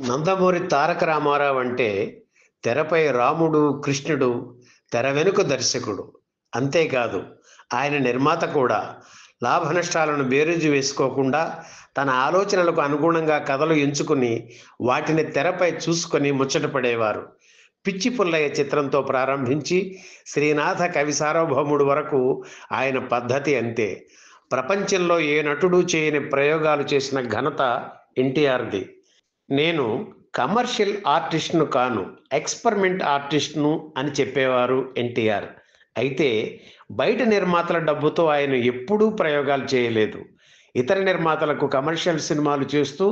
నందమూరి తారక రామారావు అంటే తెరపై రాముడు, కృష్ణుడు, తెర వెనుక దర్శకుడు. అంతేకాదు ఆయన నిర్మాత కూడా. లాభనష్టాలను బేరీజు వేసుకోకుండా తన ఆలోచనలకు అనుగుణంగా కథలు ఎంచుకుని వాటిని తెరపై చూసుకొని ముచ్చటపడేవారు. పిచ్చి పుల్లయ్య చిత్రంతో ప్రారంభించి శ్రీనాథ కవి సార్వభౌముడు వరకు ఆయన పద్ధతి అంతే. ప్రపంచంలో ఏ నటుడు చేయని ప్రయోగాలు చేసిన ఘనత ఎన్టీఆర్ది. నేను కమర్షియల్ ఆర్టిస్ట్ను కాను, ఎక్స్పెరిమెంట్ ఆర్టిస్ట్ను అని చెప్పేవారు ఎన్టీఆర్. అయితే బయట నిర్మాతల డబ్బుతో ఆయన ఎప్పుడూ ప్రయోగాలు చేయలేదు. ఇతర నిర్మాతలకు కమర్షియల్ సినిమాలు చేస్తూ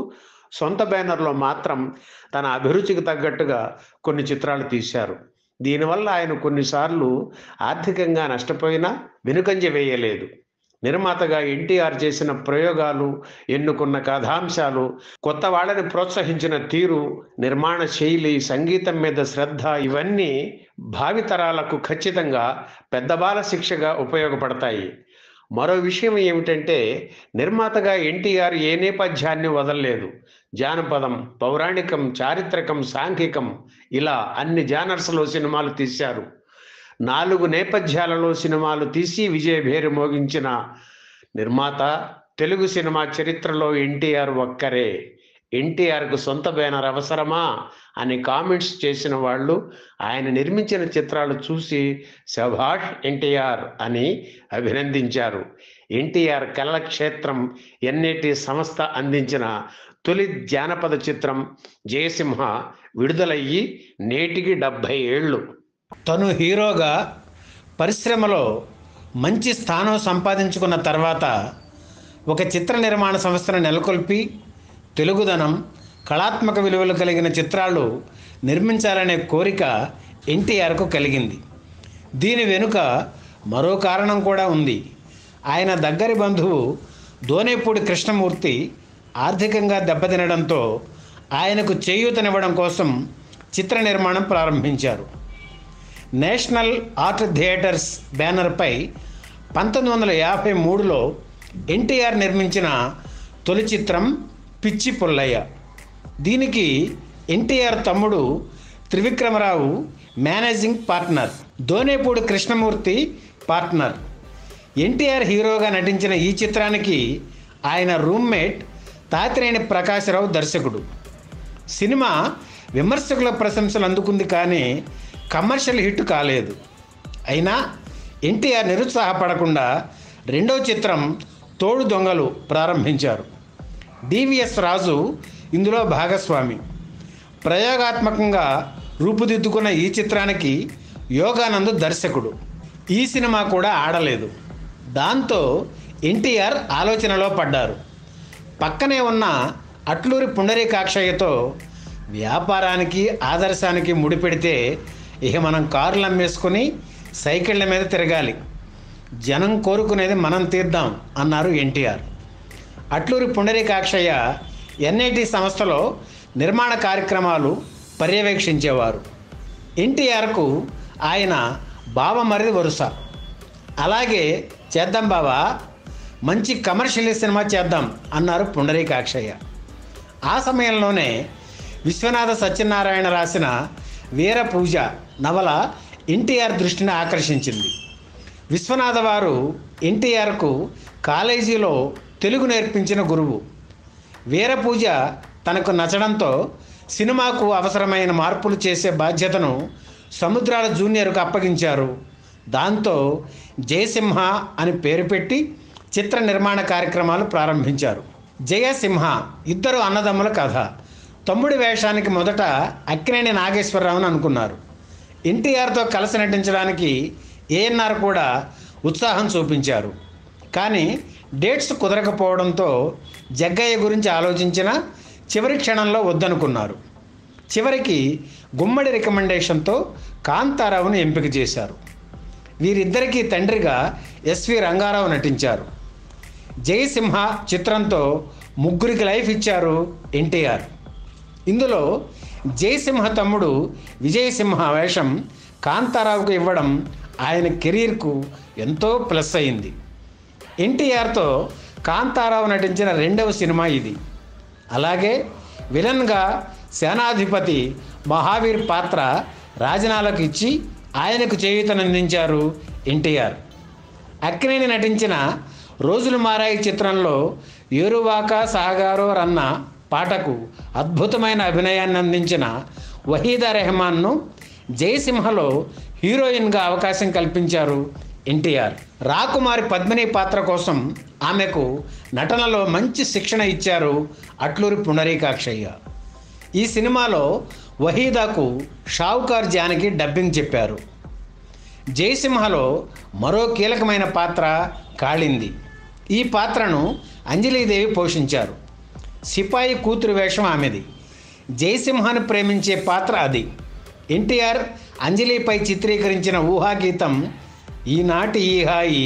సొంత బ్యానర్లో మాత్రం తన అభిరుచికి తగ్గట్టుగా కొన్ని చిత్రాలు తీశారు. దీనివల్ల ఆయన కొన్నిసార్లు ఆర్థికంగా నష్టపోయినా వెనుకంజ వేయలేదు. నిర్మాతగా ఎన్టీఆర్ చేసిన ప్రయోగాలు, ఎన్నుకున్న కథాంశాలు, కొత్త వాళ్ళని ప్రోత్సహించిన తీరు, నిర్మాణ శైలి, సంగీతం మీద శ్రద్ధ ఇవన్నీ భావితరాలకు ఖచ్చితంగా పెద్దబాల శిక్షగా ఉపయోగపడతాయి. మరో విషయం ఏమిటంటే నిర్మాతగా ఎన్టీఆర్ ఏ నేపథ్యాన్ని వదలలేదు. జానపదం, పౌరాణికం, చారిత్రకం, సాంఘికం ఇలా అన్ని జానర్స్లో సినిమాలు తీశారు. 4 నేపథ్యాలలో సినిమాలు తీసి విజయభేరి మోగించిన నిర్మాత తెలుగు సినిమా చరిత్రలో ఎన్టీఆర్ ఒక్కరే. ఎన్టీఆర్కు సొంత బ్యానర్ అవసరమా అని కామెంట్స్ చేసిన వాళ్ళు ఆయన నిర్మించిన చిత్రాలు చూసి శభాష్ ఎన్టీఆర్ అని అభినందించారు. ఎన్టీఆర్ కళల క్షేత్రం ఎన్ఐటి సంస్థ అందించిన తొలి జానపద చిత్రం జయసింహ విడుదలయ్యి నేటికి 70 ఏళ్ళు. తను హీరోగా పరిశ్రమలో మంచి స్థానం సంపాదించుకున్న తర్వాత ఒక చిత్ర నిర్మాణ సంస్థను నెలకొల్పి తెలుగుదనం, కళాత్మక విలువలు కలిగిన చిత్రాలు నిర్మించాలనే కోరిక ఎన్టీఆర్కు కలిగింది. దీని వెనుక మరో కారణం కూడా ఉంది. ఆయన దగ్గరి బంధువు దోనేపూడి కృష్ణమూర్తి ఆర్థికంగా దెబ్బతినడంతో ఆయనకు చేయూతనివ్వడం కోసం చిత్ర నిర్మాణం ప్రారంభించారు. నేషనల్ ఆర్ట్ థియేటర్స్ బ్యానర్పై 1953లో ఎన్టీఆర్ నిర్మించిన తొలి చిత్రం పిచ్చి పుల్లయ్య. దీనికి ఎన్టీఆర్ తమ్ముడు Trivikrama Rao managing partner, Donepudi Krishnamurthy partner. NTR హీరోగా నటించిన ఈ చిత్రానికి ఆయన రూమ్మేట్ తాతినేని ప్రకాశరావు దర్శకుడు. సినిమా విమర్శకుల ప్రశంసలు అందుకుంది, కానీ కమర్షియల్ హిట్ కాలేదు. అయినా ఎన్టీఆర్ నిరుత్సాహపడకుండా రెండో చిత్రం తోడు దొంగలు ప్రారంభించారు. డివిఎస్ రాజు ఇందులో భాగస్వామి. ప్రయోగాత్మకంగా రూపుదిద్దుకున్న ఈ చిత్రానికి యోగానంద్ దర్శకుడు. ఈ సినిమా కూడా ఆడలేదు. దాంతో ఎన్టీఆర్ ఆలోచనలో పడ్డారు. పక్కనే ఉన్న అట్లూరి పుండరీకాక్షయ్యతో వ్యాపారానికి, ఆదర్శానికి ముడిపెడితే ఇక మనం కార్లు అమ్మేసుకొని సైకిళ్ళ మీద తిరగాలి, జనం కోరుకునేది మనం తీద్దాం అన్నారు ఎన్టీఆర్. అట్లూరి పుండరీకాక్షయ్య ఎన్ఐటి సంస్థలో నిర్మాణ కార్యక్రమాలు పర్యవేక్షించేవారు. ఎన్టీఆర్కు ఆయన బావమరిది వరుస. అలాగే చేద్దాం బావా, మంచి కమర్షియల్ సినిమా చేద్దాం అన్నారు పుండరీకాక్షయ్య. ఆ సమయంలోనే విశ్వనాథ సత్యనారాయణ రాసిన వీర పూజ నవల ఎన్టీఆర్ దృష్టిని ఆకర్షించింది. విశ్వనాథ వారు ఎన్టీఆర్కు కాలేజీలో తెలుగు నేర్పించిన గురువు. వీరపూజ తనకు నచ్చడంతో సినిమాకు అవసరమైన మార్పులు చేసే బాధ్యతను సముద్రాల జూనియర్కు అప్పగించారు. దాంతో జయసింహ అని పేరు పెట్టి చిత్ర నిర్మాణ కార్యక్రమాలు ప్రారంభించారు. జయసింహ ఇద్దరు అన్నదమ్ముల కథ. తమ్ముడి వేషానికి మొదట అక్కినేని నాగేశ్వరరావును అనుకున్నారు. ఎన్టీఆర్తో కలిసి నటించడానికి ఏఎన్ఆర్ కూడా ఉత్సాహం చూపించారు. కానీ డేట్స్ కుదరకపోవడంతో జగ్గయ్య గురించి ఆలోచించిన చివరి క్షణంలో వద్దనుకున్నారు. చివరికి గుమ్మడి రికమెండేషన్తో కాంతారావును ఎంపిక చేశారు. వీరిద్దరికీ తండ్రిగా ఎస్వి రంగారావు నటించారు. జయసింహ చిత్రంతో ముగ్గురికి లైఫ్ ఇచ్చారు ఎన్టీఆర్. ఇందులో జయసింహ తమ్ముడు విజయసింహ వేషం కాంతారావుకు ఇవ్వడం ఆయన కెరీర్కు ఎంతో ప్లస్ అయింది. ఎన్టీఆర్తో కాంతారావు నటించిన రెండవ సినిమా ఇది. అలాగే విలన్గా సేనాధిపతి మహావీర్ పాత్ర రాజనాలకు ఇచ్చి ఆయనకు చేయూతనందించారు ఎన్టీఆర్. అక్కినేని నటించిన రోజులు మారాయి చిత్రంలో ఏరువాక సాగారో రన్న పాటకు అద్భుతమైన అభినయాన్ని అందించిన వహీదా రెహమాన్ను జయసింహలో హీరోయిన్గా అవకాశం కల్పించారు ఎన్టీఆర్. రాకుమారి పద్మిని పాత్ర కోసం ఆమెకు నటనలో మంచి శిక్షణ ఇచ్చారు అట్లూరి పుండరీకాక్షయ్య. ఈ సినిమాలో వహీదాకు షావుకార్ జానకి డబ్బింగ్ చెప్పారు. జయసింహలో మరో కీలకమైన పాత్ర కాళింది. ఈ పాత్రను అంజలీదేవి పోషించారు. సిపాయి కూతురు వేషం ఆమెది. జయసింహాన్ని ప్రేమించే పాత్ర అది. ఎన్టీఆర్ అంజలిపై చిత్రీకరించిన ఊహాగీతం ఈనాటి ఈ హాయి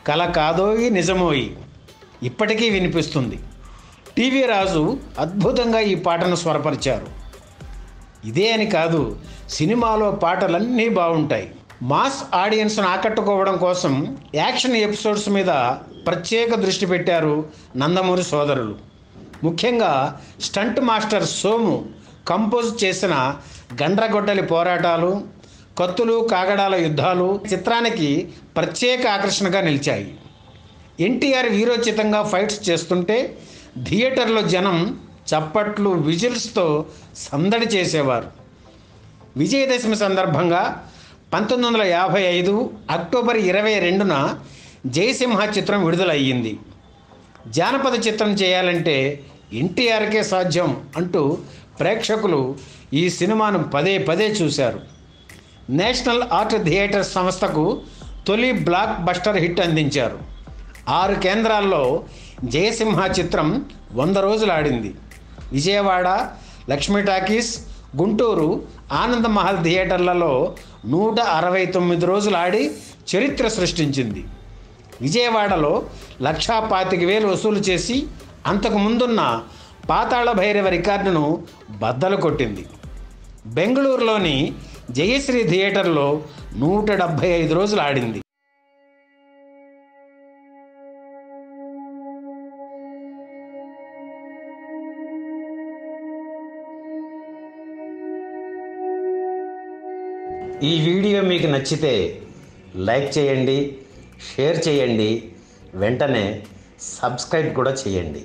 కల కాదోయి నిజమోయి ఇప్పటికీ వినిపిస్తుంది. టీవీ రాజు అద్భుతంగా ఈ పాటను స్వరపరిచారు. ఇదే అని కాదు, సినిమాలో పాటలన్నీ బాగుంటాయి. మాస్ ఆడియన్స్ను ఆకట్టుకోవడం కోసం యాక్షన్ ఎపిసోడ్స్ మీద ప్రత్యేక దృష్టి పెట్టారు నందమూరి సోదరులు. ముఖ్యంగా స్టంట్ మాస్టర్ సోము కంపోజ్ చేసిన గండ్రగొడ్డలి పోరాటాలు, కత్తులు కాగడాల యుద్ధాలు చిత్రానికి ప్రత్యేక ఆకర్షణగా నిలిచాయి. ఎన్టీఆర్ వీరోచితంగా ఫైట్స్ చేస్తుంటే థియేటర్లో జనం చప్పట్లు విజిల్స్తో సందడి చేసేవారు. విజయదశమి సందర్భంగా 1955 అక్టోబర్ 22న జయసింహ చిత్రం విడుదలయ్యింది. జానపద చిత్రం చేయాలంటే ఎన్టీఆర్కే సాధ్యం అంటూ ప్రేక్షకులు ఈ సినిమాను పదే పదే చూశారు. నేషనల్ ఆర్ట్ థియేటర్ సంస్థకు తొలి బ్లాక్ బస్టర్ హిట్ అందించారు. 6 కేంద్రాల్లో జయసింహ చిత్రం 100 రోజులు ఆడింది. విజయవాడ, లక్ష్మీ టాకీస్, గుంటూరు, ఆనంద మహల్ థియేటర్లలో 169 రోజులు ఆడి చరిత్ర సృష్టించింది. విజయవాడలో 1,25,000 వసూలు చేసి అంతకు ముందున్న పాతాళ భైరవ రికార్డును బద్దలు కొట్టింది. బెంగళూరులోని జయశ్రీ థియేటర్లో 175 రోజులు ఆడింది. ఈ వీడియో మీకు నచ్చితే లైక్ చేయండి, షేర్ చేయండి, వెంటనే సబ్స్క్రైబ్ కూడా చేయండి.